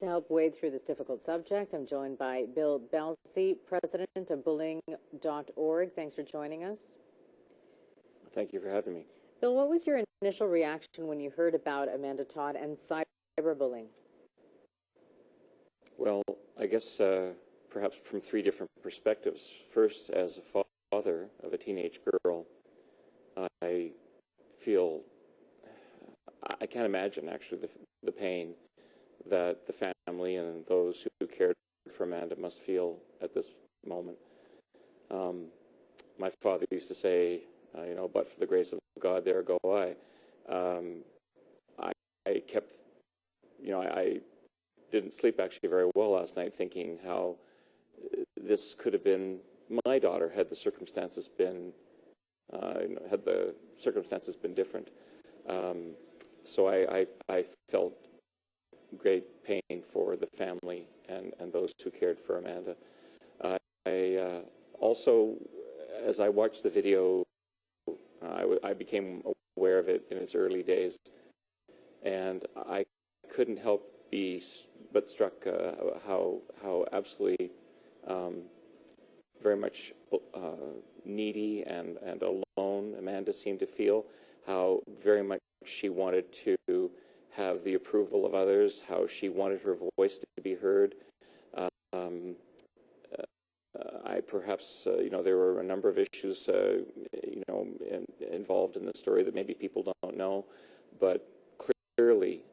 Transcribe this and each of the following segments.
To help wade through this difficult subject, I'm joined by Bill Belsey, president of bullying.org. Thanks for joining us. Thank you for having me. Bill, what was your initial reaction when you heard about Amanda Todd and cyberbullying? Well, I guess perhaps from three different perspectives. First, as a father of a teenage girl, I feel, I can't imagine actually the pain that the family and those who cared for Amanda must feel at this moment. My father used to say, but for the grace of God, there go I. I kept, I didn't sleep actually very well last night thinking how this could have been my daughter had the circumstances been, different. So I felt great pain for the family and those who cared for Amanda. I also, as I watched the video, I became aware of it in its early days, and I couldn't help but struck how absolutely very much needy and alone Amanda seemed to feel, how very much she wanted to have the approval of others, how she wanted her voice to be heard. I perhaps, there were a number of issues, involved in the story that maybe people don't know, but clearly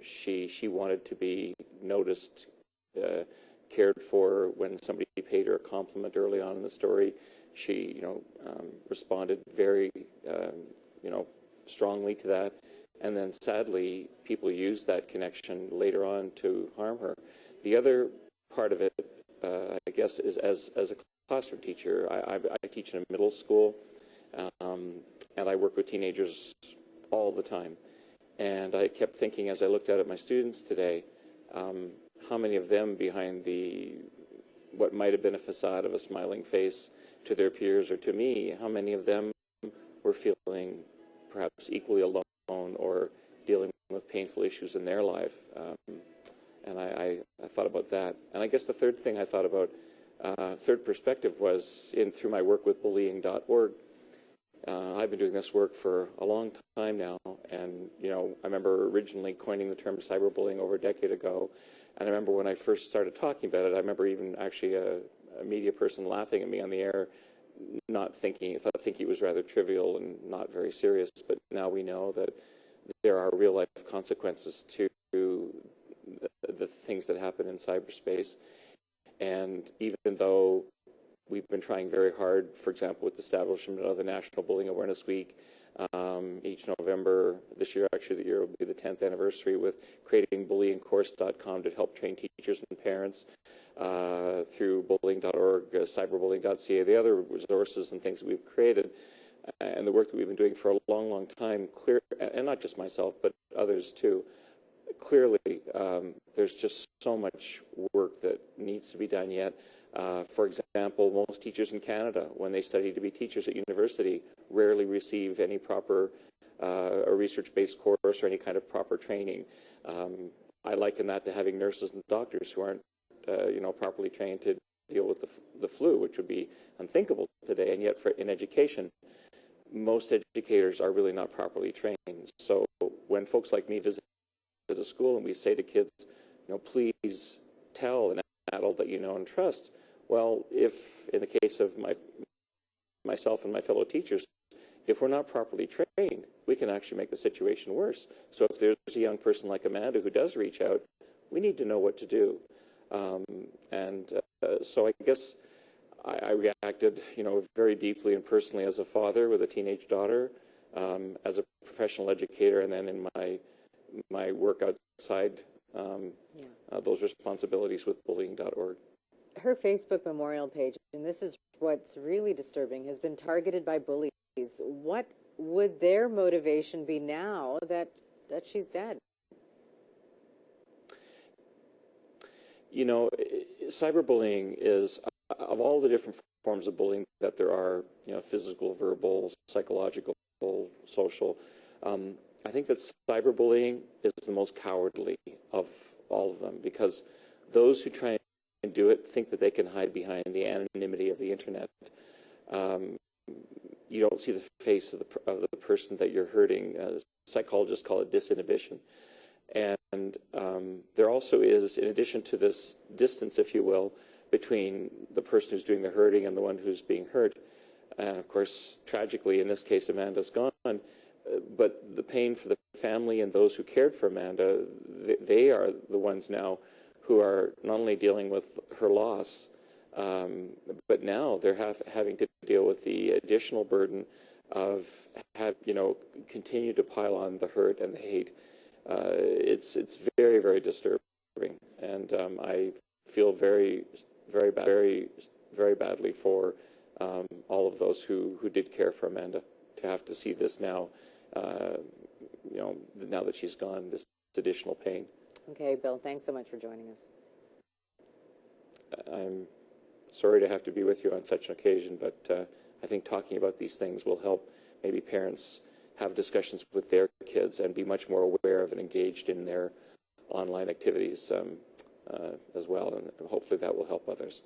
she wanted to be noticed, cared for. When somebody paid her a compliment early on in the story, she, responded very, strongly to that. And then sadly, people used that connection later on to harm her. The other part of it, I guess, is as a classroom teacher. I teach in a middle school, and I work with teenagers all the time. And I kept thinking as I looked out at my students today, how many of them behind what might have been a facade of a smiling face to their peers or to me, how many of them were feeling perhaps equally alone or dealing with painful issues in their life. And I thought about that. And I guess the third thing I thought about, third perspective, was through my work with bullying.org. I've been doing this work for a long time now, and I remember originally coining the term cyberbullying over a decade ago, and I remember when I first started talking about it, I remember even actually a media person laughing at me on the air, thinking it was rather trivial and not very serious. But now we know that there are real life consequences to the things that happen in cyberspace. And even though we've been trying very hard, for example, with the establishment of the National Bullying Awareness Week, each November, this year actually the year will be the 10th anniversary, with creating bullyingcourse.com to help train teachers and parents, through bullying.org, cyberbullying.ca, the other resources and things that we've created, and the work that we've been doing for a long, long time, and not just myself, but others too. Clearly, there's just so much work that needs to be done yet. For example, most teachers in Canada, when they study to be teachers at university, rarely receive any proper a research-based course or any kind of proper training. I liken that to having nurses and doctors who aren't, properly trained to deal with the flu, which would be unthinkable today. And yet, in education, most educators are really not properly trained. So when folks like me visit a school and we say to kids, please tell an adult that you know and trust. Well, if in the case of myself and my fellow teachers, if we're not properly trained, we can actually make the situation worse. So if there's a young person like Amanda who does reach out, we need to know what to do. So I guess I reacted, very deeply and personally as a father with a teenage daughter, as a professional educator, and then in my work outside those responsibilities with bullying.org. Her Facebook memorial page, and this is what's really disturbing, has been targeted by bullies. What would their motivation be now that she's dead? Cyberbullying is, of all the different forms of bullying that there are, physical, verbal, psychological, social, I think that cyberbullying is the most cowardly of all of them, because those who try and do it think that they can hide behind the anonymity of the internet. You don't see the face of the person that you're hurting. Psychologists call it disinhibition. And there also is, in addition to this distance, if you will, between the person who's doing the hurting and the one who's being hurt. And of course, tragically, in this case, Amanda's gone. But the pain for the family and those who cared for Amanda, they are the ones now who are not only dealing with her loss, but now they're having to deal with the additional burden of continue to pile on the hurt and the hate. It's very, very disturbing, and I feel very badly for all of those who did care for Amanda, to have to see this now. Now that she's gone, this additional pain. Okay, Bill, thanks so much for joining us. I'm sorry to have to be with you on such an occasion, but I think talking about these things will help maybe parents have discussions with their kids and be much more aware of and engaged in their online activities as well, and hopefully that will help others.